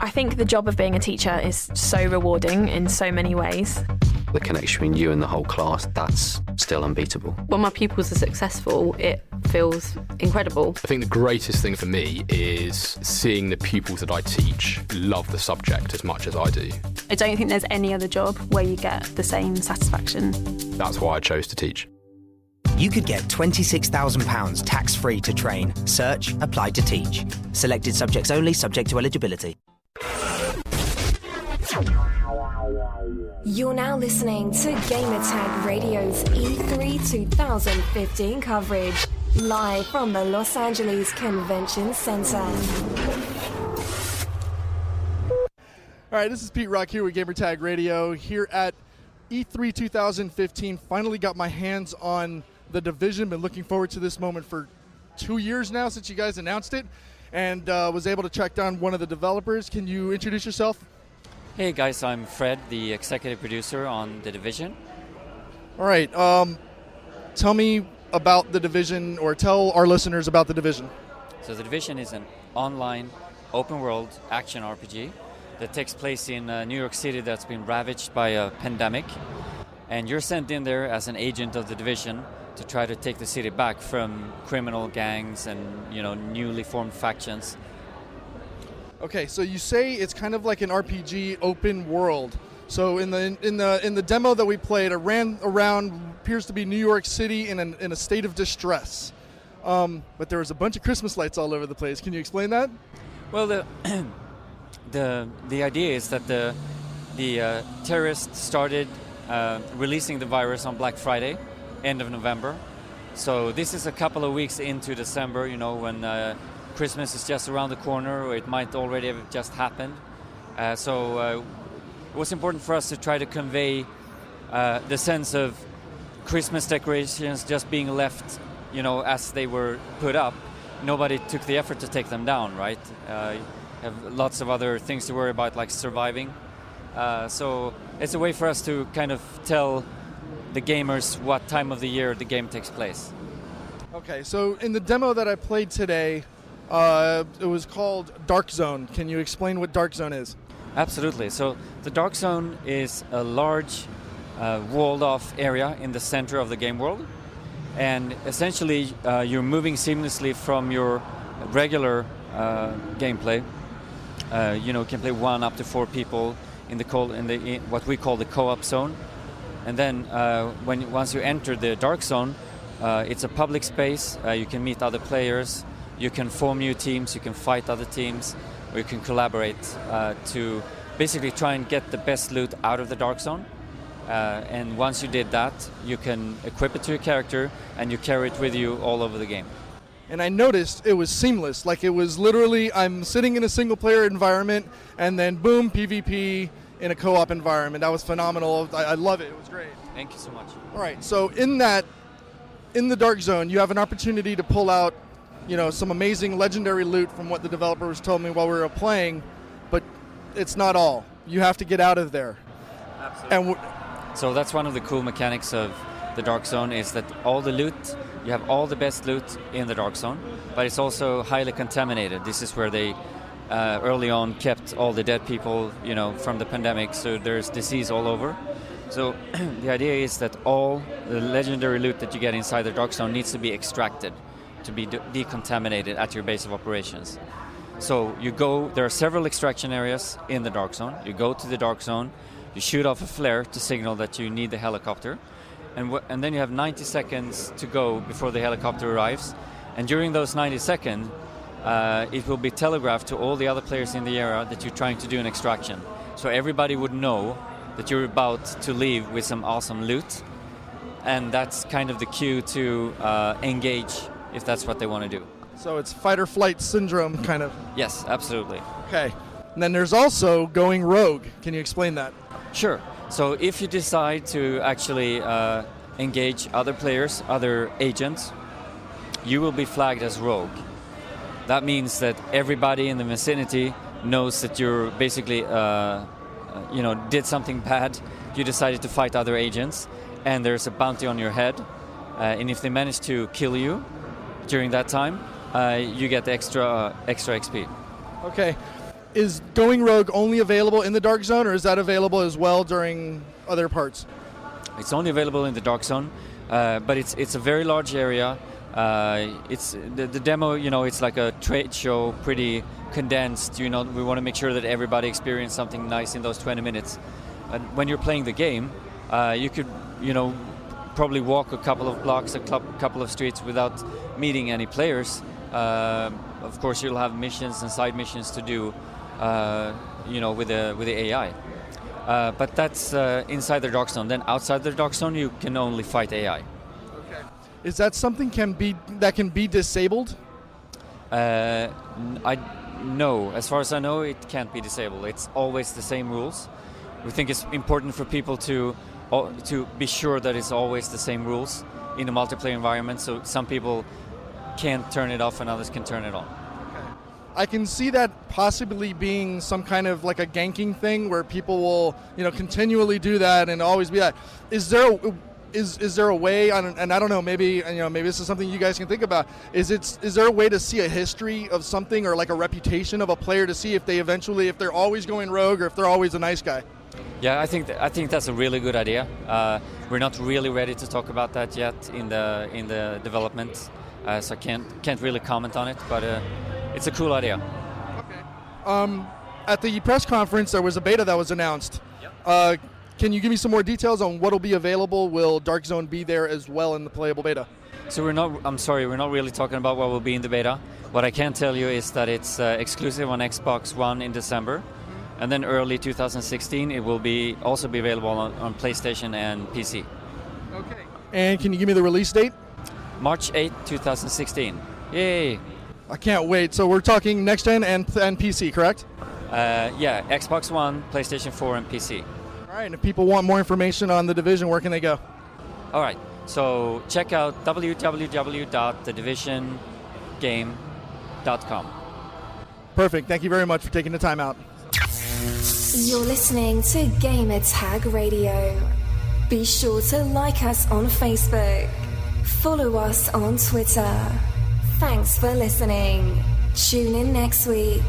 I think the job of being a teacher is so rewarding in so many ways. The connection between you and the whole class, that's still unbeatable. When my pupils are successful, it feels incredible. I think the greatest thing for me is seeing the pupils that I teach love the subject as much as I do. I don't think there's any other job where you get the same satisfaction. That's why I chose to teach. You could get £26,000 tax-free to train. Search Apply to Teach. Selected subjects only, subject to eligibility. You're now listening to Gamertag Radio's E3 2015 coverage, live from the Los Angeles Convention Center. All right, this is Pete Rock here with Gamertag Radio here at E3 2015. Finally got my hands on The Division. Been looking forward to this moment for 2 years now since you guys announced it, and was able to track down one of the developers. Can you introduce yourself? Hey guys, I'm Fred, the executive producer on The Division. All right, tell me about The Division, or tell our listeners about The Division. So The Division is an online, open-world action RPG that takes place in New York City that's been ravaged by a pandemic. And you're sent in there as an agent of The Division to try to take the city back from criminal gangs and, newly formed factions. Okay, so you say it's kind of like an RPG open world. So in the demo that we played, it ran around, appears to be New York City in a state of distress. But there was a bunch of Christmas lights all over the place. Can you explain that? Well, the idea is that the terrorists started releasing the virus on Black Friday, end of November. So this is a couple of weeks into December, when Christmas is just around the corner, or it might already have just happened. So it was important for us to try to convey the sense of Christmas decorations just being left, as they were put up. Nobody took the effort to take them down, right? You have lots of other things to worry about, like surviving. So it's a way for us to kind of tell the gamers what time of the year the game takes place. Okay, so in the demo that I played today, it was called Dark Zone. Can you explain what Dark Zone is? Absolutely. So the Dark Zone is a large walled-off area in the center of the game world. And essentially, you're moving seamlessly from your regular gameplay. You can play 1 up to 4 people in what we call the co-op zone. And then once you enter the Dark Zone, it's a public space. You can meet other players. You can form new teams, you can fight other teams, or you can collaborate to basically try and get the best loot out of the Dark Zone. And once you did that, you can equip it to your character and you carry it with you all over the game. And I noticed it was seamless. Like, it was literally, I'm sitting in a single-player environment, and then boom, PvP in a co-op environment. That was phenomenal. I love it. It was great. Thank you so much. All right, so in the Dark Zone, you have an opportunity to pull out some amazing legendary loot from what the developers told me while we were playing, but it's not all. You have to get out of there. Absolutely. So that's one of the cool mechanics of the Dark Zone, is that all the loot, you have all the best loot in the Dark Zone, but it's also highly contaminated. This is where they early on kept all the dead people, from the pandemic, so there's disease all over. So the idea is that all the legendary loot that you get inside the Dark Zone needs to be extracted, to be decontaminated at your base of operations. So there are several extraction areas in the Dark Zone. You go to the Dark Zone, you shoot off a flare to signal that you need the helicopter, and then you have 90 seconds to go before the helicopter arrives. And during those 90 seconds, it will be telegraphed to all the other players in the area that you're trying to do an extraction. So everybody would know that you're about to leave with some awesome loot, and that's kind of the cue to engage if that's what they want to do. So it's fight or flight syndrome, kind of. Yes, absolutely. Okay. And then there's also going rogue. Can you explain that? Sure. So if you decide to actually engage other players, other agents, you will be flagged as rogue. That means that everybody in the vicinity knows that you're basically, did something bad. You decided to fight other agents, and there's a bounty on your head. And if they manage to kill you during that time, you get extra XP. Okay. Is Going Rogue only available in the Dark Zone, or is that available as well during other parts? It's only available in the Dark Zone, but it's a very large area. It's the demo, it's like a trade show, pretty condensed. We want to make sure that everybody experiences something nice in those 20 minutes. And when you're playing the game, you could, probably walk a couple of blocks, a couple of streets without meeting any players. Of course, you'll have missions and side missions to do, with the AI. But that's inside the Dark Zone. Then outside the Dark Zone, you can only fight AI. Is that something that can be disabled? No, as far as I know, it can't be disabled. It's always the same rules. We think it's important for people to be sure that it's always the same rules in a multiplayer environment. So some people can't turn it off and others can turn it on. I can see that possibly being some kind of like a ganking thing where people will, continually do that and always be that. Is there a way, and I don't know, maybe this is something you guys can think about. Is there a way to see a history of something or like a reputation of a player to see if they're always going rogue or if they're always a nice guy? Yeah, I think that's a really good idea. We're not really ready to talk about that yet in the development, so I can't really comment on it. But it's a cool idea. Okay. At the press conference, there was a beta that was announced. Yep. Can you give me some more details on what will be available? Will Dark Zone be there as well in the playable beta? So we're not really talking about what will be in the beta. What I can tell you is that it's exclusive on Xbox One in December, and then early 2016 it will also be available on PlayStation and PC. Okay. And can you give me the release date? March 8, 2016. Yay! I can't wait. So we're talking next gen and PC, correct? Yeah, Xbox One, PlayStation 4, and PC. All right, and if people want more information on The Division, where can they go? All right, so check out www.thedivisiongame.com. Perfect. Thank you very much for taking the time out. You're listening to Gamertag Radio. Be sure to like us on Facebook. Follow us on Twitter. Thanks for listening. Tune in next week.